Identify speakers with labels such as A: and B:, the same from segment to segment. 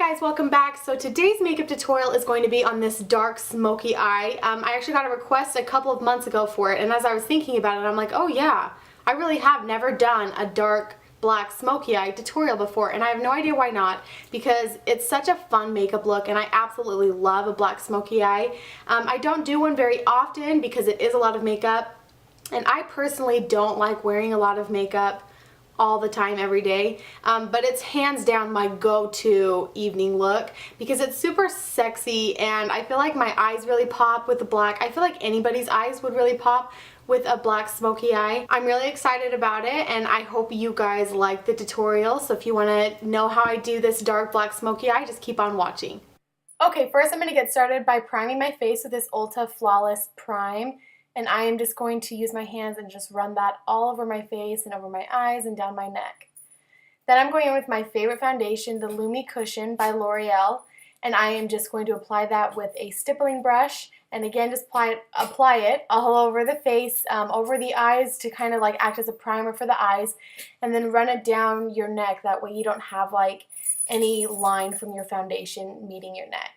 A: guys, welcome back. So today's makeup tutorial is going to be on this dark smoky eye. I actually got a request a couple of months ago for it, and as I was thinking about it, I'm like, oh yeah, I really have never done a dark black smoky eye tutorial before, and I have no idea why not, because it's such a fun makeup look and I absolutely love a black smoky eye. I don't do one very often because it is a lot of makeup, and I personally don't like wearing a lot of makeup all the time every day, but it's hands down my go-to evening look because it's super sexy and I feel like my eyes really pop with the black. I feel like anybody's eyes would really pop with a black smoky eye. I'm really excited about it and I hope you guys like the tutorial, so if you want to know how I do this dark black smoky eye, just keep on watching. Okay, first I'm going to get started by priming my face with this Ulta Flawless Prime. And I am just going to use my hands and just run that all over my face and over my eyes and down my neck. Then I'm going in with my favorite foundation, the Lumi Cushion by L'Oreal, and I am just going to apply that with a stippling brush, and again just apply it all over the face, over the eyes to kind of like act as a primer for the eyes, and then run it down your neck. That way you don't have like any line from your foundation meeting your neck.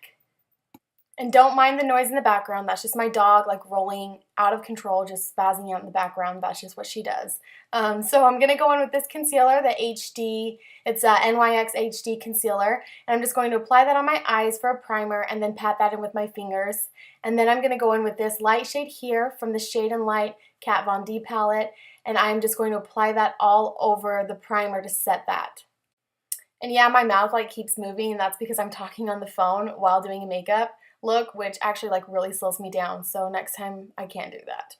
A: And don't mind the noise in the background. That's just my dog like rolling out of control, just spazzing out in the background. That's just what she does. So I'm going to go in with this concealer, the HD, it's NYX HD Concealer. And I'm just going to apply that on my eyes for a primer and then pat that in with my fingers. And then I'm going to go in with this light shade here from the Shade and Light Kat Von D palette. And I'm just going to apply that all over the primer to set that. And yeah, my mouth like keeps moving, and that's because I'm talking on the phone while doing makeup look, which actually like really slows me down, so next time I can't do that.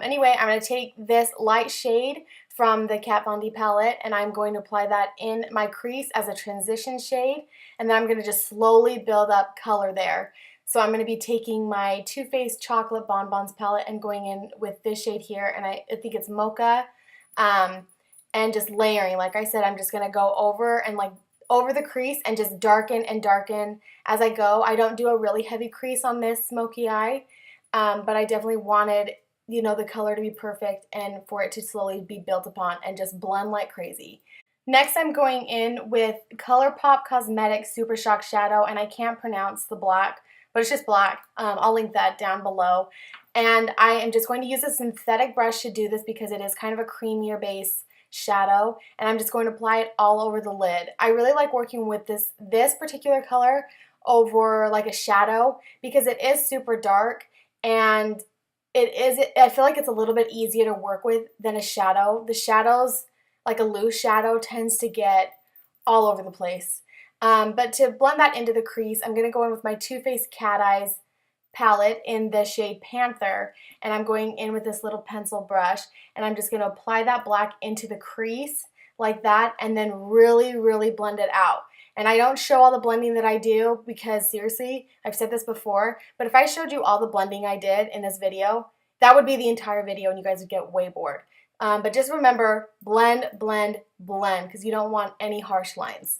A: Anyway, I'm going to take this light shade from the Kat Von D palette and I'm going to apply that in my crease as a transition shade, and then I'm going to just slowly build up color there. So I'm going to be taking my Too Faced Chocolate Bonbons palette and going in with this shade here, and I think it's Mocha, and just layering. Like I said, I'm just going to go over and like over the crease and just darken and darken as I go. I don't do a really heavy crease on this smoky eye, but I definitely wanted, you know, the color to be perfect and for it to slowly be built upon and just blend like crazy. Next, I'm going in with ColourPop Cosmetics Super Shock Shadow, and I can't pronounce the black, but it's just black. I'll link that down below. And I am just going to use a synthetic brush to do this because it is kind of a creamier base shadow, and I'm just going to apply it all over the lid. I really like working with this particular color over like a shadow because it is super dark, and I feel like it's a little bit easier to work with than a shadow. The shadows, like a loose shadow, tends to get all over the place. But to blend that into the crease, I'm going to go in with my Too Faced Cat Eyes palette in the shade Panther, and I'm going in with this little pencil brush, and I'm just going to apply that black into the crease like that, and then really blend it out. And I don't show all the blending that I do because seriously, I've said this before, but if I showed you all the blending I did in this video, that would be the entire video and you guys would get way bored. But just remember, blend, blend, blend, because you don't want any harsh lines.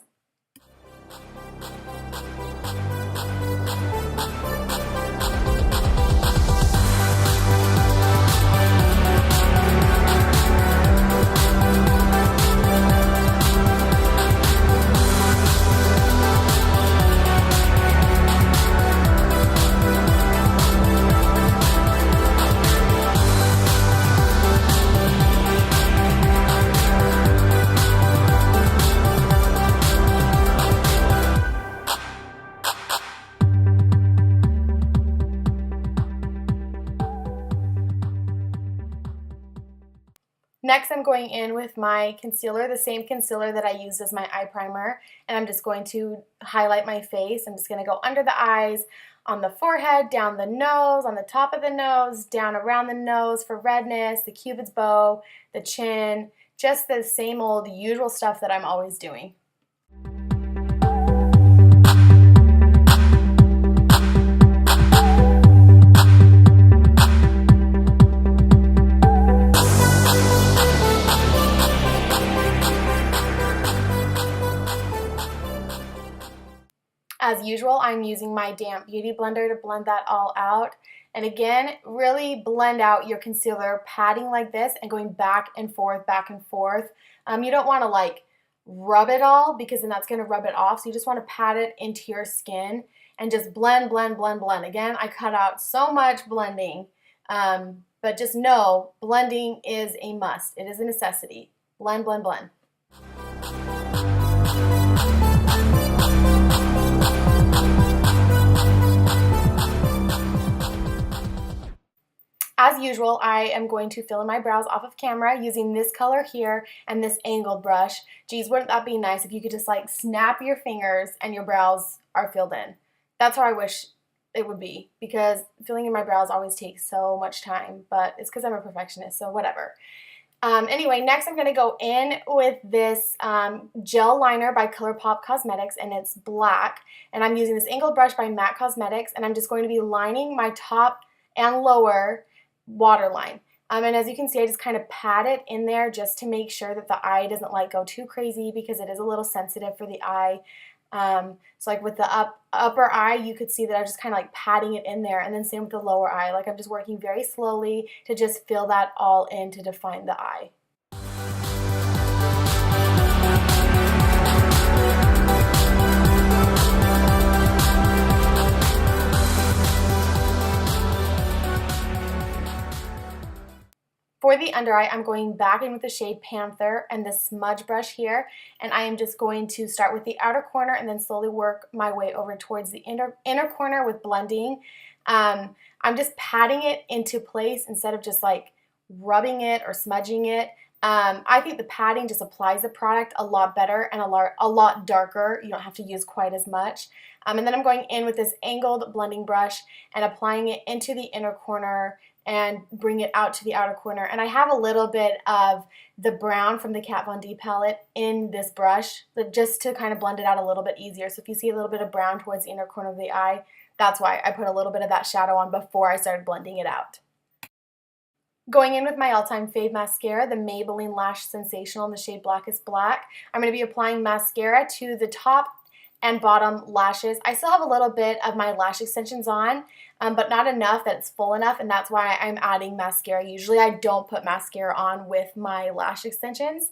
A: Next, I'm going in with my concealer, the same concealer that I used as my eye primer, and I'm just going to highlight my face. I'm just going to go under the eyes, on the forehead, down the nose, on the top of the nose, down around the nose for redness, the cupid's bow, the chin, just the same old usual stuff that I'm always doing. As usual, I'm using my damp beauty blender to blend that all out. And again, really blend out your concealer, patting like this and going back and forth, back and forth. You don't want to like rub it all, because then that's going to rub it off. So you just want to pat it into your skin and just blend, blend, blend, blend. Again, I cut out so much blending, but just know blending is a must. It is a necessity. Blend, blend, blend. As usual, I am going to fill in my brows off of camera using this color here and this angled brush. Geez, wouldn't that be nice if you could just like snap your fingers and your brows are filled in? That's how I wish it would be, because filling in my brows always takes so much time, but it's because I'm a perfectionist, so whatever. Anyway, next I'm going to go in with this gel liner by ColourPop Cosmetics, and it's black. And I'm using this angled brush by NYX Cosmetics, and I'm just going to be lining my top and lower waterline. And as you can see, I just kind of pat it in there just to make sure that the eye doesn't like go too crazy, because it is a little sensitive for the eye. So like with the upper eye, you could see that I'm just kind of like patting it in there, and then same with the lower eye. Like I'm just working very slowly to just fill that all in to define the eye. For the under eye, I'm going back in with the shade Panther and this smudge brush here, and I am just going to start with the outer corner and then slowly work my way over towards the inner corner with blending. I'm just patting it into place instead of just like rubbing it or smudging it. I think the padding just applies the product a lot better and a lot darker. You don't have to use quite as much. And then I'm going in with this angled blending brush and applying it into the inner corner and bring it out to the outer corner. And I have a little bit of the brown from the Kat Von D palette in this brush, but just to kind of blend it out a little bit easier. So if you see a little bit of brown towards the inner corner of the eye, that's why I put a little bit of that shadow on before I started blending it out. Going in with my all-time fave mascara, the Maybelline Lash Sensational in the shade Blackest Black. I'm going to be applying mascara to the top and bottom lashes. I still have a little bit of my lash extensions on, but not enough that it's full enough, and that's why I'm adding mascara. Usually I don't put mascara on with my lash extensions,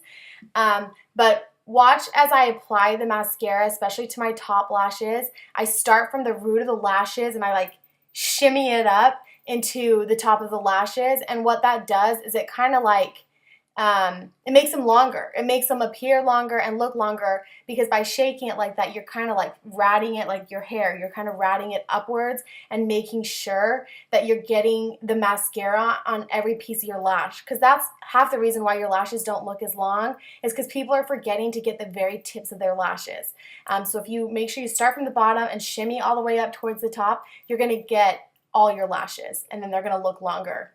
A: but watch as I apply the mascara, especially to my top lashes. I start from the root of the lashes and I like shimmy it up into the top of the lashes, and what that does is it kind of like it makes them longer. It makes them appear longer and look longer, because by shaking it like that, you're kind of like ratting it like your hair. You're kind of ratting it upwards and making sure that you're getting the mascara on every piece of your lash, because that's half the reason why your lashes don't look as long, is because people are forgetting to get the very tips of their lashes. So if you make sure you start from the bottom and shimmy all the way up towards the top, you're going to get all your lashes, and then they're going to look longer.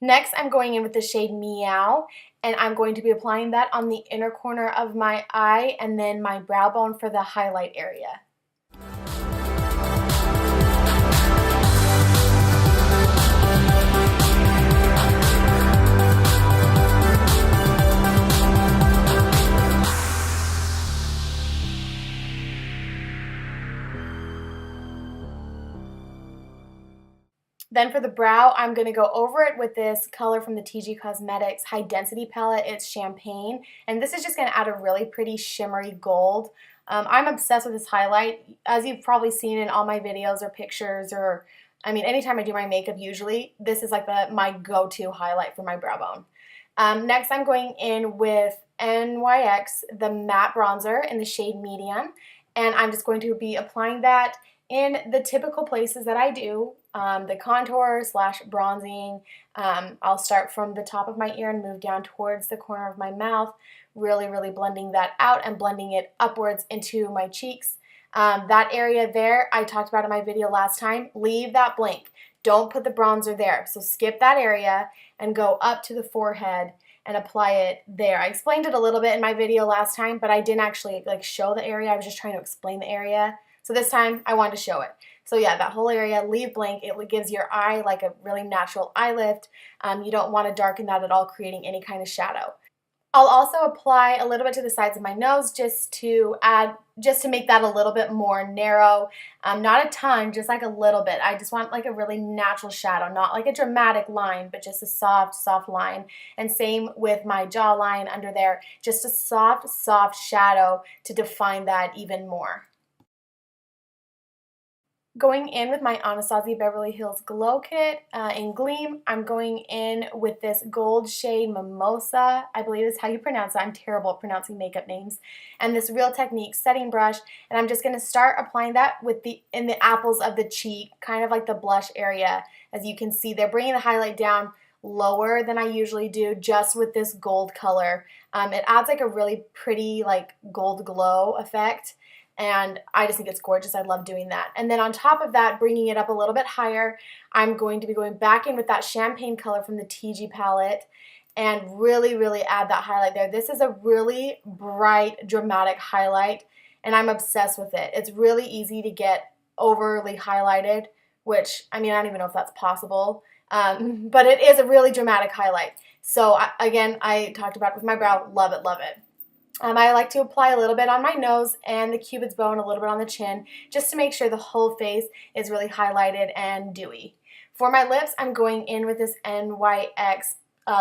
A: Next, I'm going in with the shade Meow, and I'm going to be applying that on the inner corner of my eye and then my brow bone for the highlight area. Then for the brow, I'm going to go over it with this color from the Tigi Cosmetics High Density Palette. It's Champagne, and this is just going to add a really pretty shimmery gold. I'm obsessed with this highlight. As you've probably seen in all my videos or pictures, or I mean anytime I do my makeup, usually this is like my go-to highlight for my brow bone. Next, I'm going in with NYX, the Matte Bronzer in the shade Medium, and I'm just going to be applying that in the typical places that I do, the contour / bronzing. I'll start from the top of my ear and move down towards the corner of my mouth, really blending that out and blending it upwards into my cheeks. That area there, I talked about in my video last time. Leave that blank. Don't put the bronzer there. So skip that area and go up to the forehead and apply it there. I explained it a little bit in my video last time, but I didn't actually like show the area. I was just trying to explain the area. So this time I wanted to show it. So yeah, that whole area, leave blank. It gives your eye like a really natural eye lift. You don't want to darken that at all, creating any kind of shadow. I'll also apply a little bit to the sides of my nose just to make that a little bit more narrow. Not a ton, just like a little bit. I just want like a really natural shadow, not like a dramatic line, but just a soft, soft line. And same with my jawline under there, just a soft, soft shadow to define that even more. Going in with my Anastasia Beverly Hills Glow Kit in Gleam, I'm going in with this gold shade Mimosa, I believe is how you pronounce it. I'm terrible at pronouncing makeup names. And this Real Technique setting brush, and I'm just going to start applying that in the apples of the cheek, kind of like the blush area. As you can see, they're bringing the highlight down lower than I usually do just with this gold color. It adds like a really pretty like gold glow effect. And I just think it's gorgeous. I love doing that. And then on top of that, bringing it up a little bit higher, I'm going to be going back in with that champagne color from the Tigi palette and really, really add that highlight there. This is a really bright, dramatic highlight, and I'm obsessed with it. It's really easy to get overly highlighted, which, I mean, I don't even know if that's possible, but it is a really dramatic highlight. So again, I talked about it with my brow. Love it, love it. I like to apply a little bit on my nose and the cupid's bow and a little bit on the chin just to make sure the whole face is really highlighted and dewy. For my lips, I'm going in with this NYX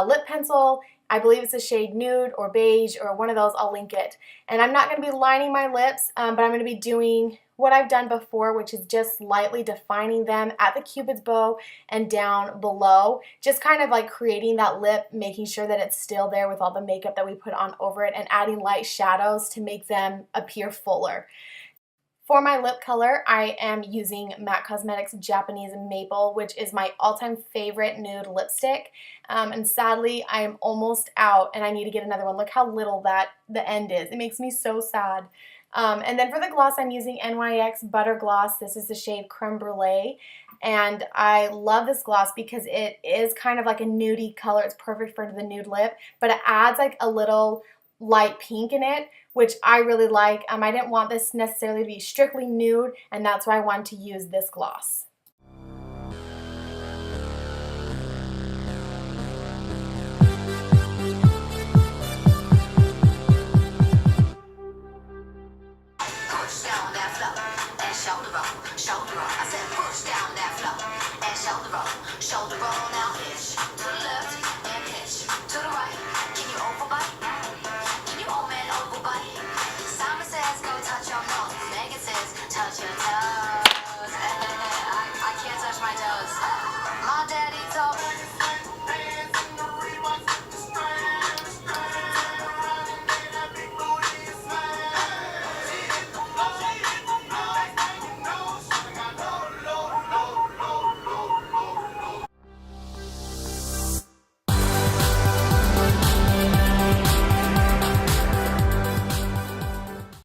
A: lip pencil. I believe it's a shade nude or beige or one of those. I'll link it. And I'm not going to be lining my lips, but I'm going to be doing what I've done before, which is just lightly defining them at the cupid's bow and down below. Just kind of like creating that lip, making sure that it's still there with all the makeup that we put on over it and adding light shadows to make them appear fuller. For my lip color, I am using MAC Cosmetics Japanese Maple, which is my all-time favorite nude lipstick. And sadly, I am almost out and I need to get another one. Look how little the end is. It makes me so sad. And then for the gloss, I'm using NYX Butter Gloss. This is the shade Creme Brulee. And I love this gloss because it is kind of like a nudie color. It's perfect for the nude lip, but it adds like a little light pink in it, which I really like. I didn't want this necessarily to be strictly nude, and that's why I wanted to use this gloss.